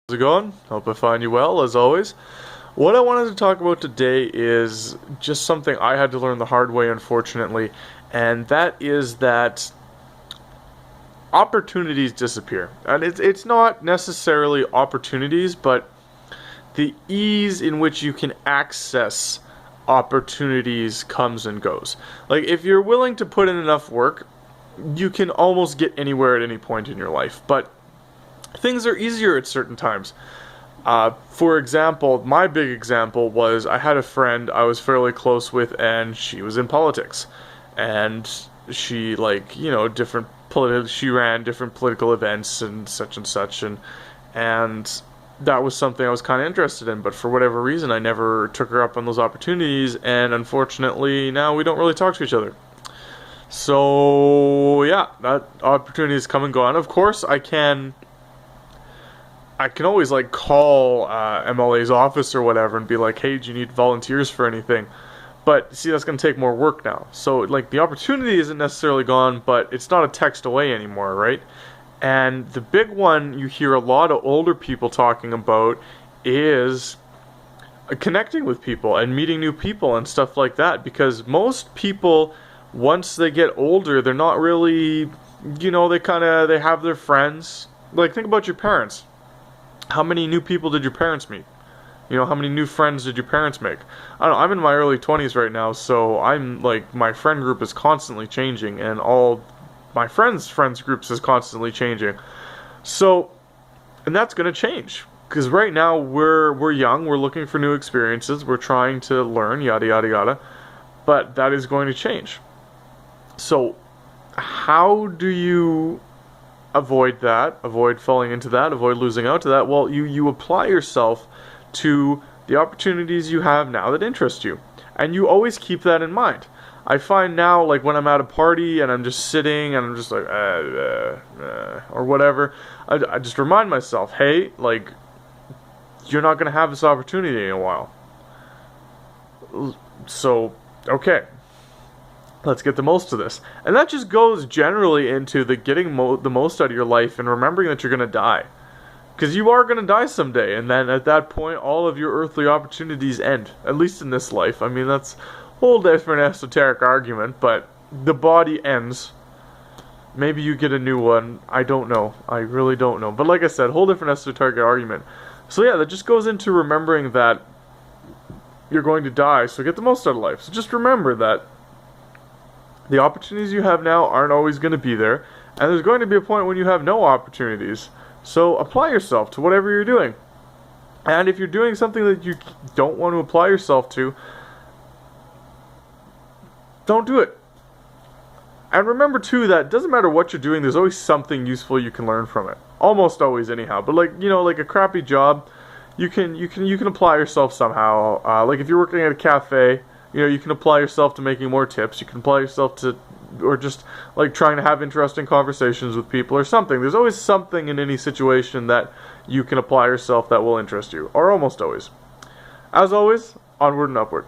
How's it going? Hope I find you well, as always. What I wanted to talk about today is just something I had to learn the hard way, unfortunately, and that is that opportunities disappear. And it's not necessarily opportunities, but the ease in which you can access opportunities comes and goes. Like, if you're willing to put in enough work, you can almost get anywhere at any point in your life. But things are easier at certain times. For example, my big example was I had a friend I was fairly close with, and she was in politics. And she, she ran different political events and such, and that was something I was kind of interested in, but for whatever reason, I never took her up on those opportunities, and unfortunately, now we don't really talk to each other. So, yeah, that opportunity has come and gone. Of course, I can always call MLA's office or whatever and be like, hey, do you need volunteers for anything? But see, that's going to take more work now. So the opportunity isn't necessarily gone, but it's not a text away anymore, right? And the big one you hear a lot of older people talking about is connecting with people and meeting new people and stuff like that, because most people, once they get older, they're not really, they have their friends. Think about your parents. How many new people did your parents meet? How many new friends did your parents make? I don't know, I'm in my early 20s right now, so my friend group is constantly changing, and all my friends' groups is constantly changing. So, and that's going to change. Because right now, we're young, we're looking for new experiences, we're trying to learn, yada yada yada. But that is going to change. So, how do you avoid that, avoid falling into that, avoid losing out to that? Well, you apply yourself to the opportunities you have now that interest you. And you always keep that in mind. I find now, when I'm at a party and I'm just sitting and I'm just or whatever, I just remind myself, hey, you're not going to have this opportunity in a while. So, okay. Let's get the most of this. And that just goes generally into the getting the most out of your life and remembering that you're going to die. Because you are going to die someday, and then at that point, all of your earthly opportunities end. At least in this life. I mean, that's a whole different esoteric argument, but the body ends. Maybe you get a new one. I don't know. I really don't know. But like I said, whole different esoteric argument. So yeah, that just goes into remembering that you're going to die, so get the most out of life. So just remember that the opportunities you have now aren't always going to be there, and there's going to be a point when you have no opportunities. So apply yourself to whatever you're doing. And if you're doing something that you don't want to apply yourself to, don't do it. And remember too that it doesn't matter what you're doing, there's always something useful you can learn from it. Almost always anyhow. But a crappy job, you can apply yourself somehow. If you're working at a cafe, you can apply yourself to making more tips. You can apply yourself to, or just trying to have interesting conversations with people or something. There's always something in any situation that you can apply yourself that will interest you, or almost always. As always, onward and upward.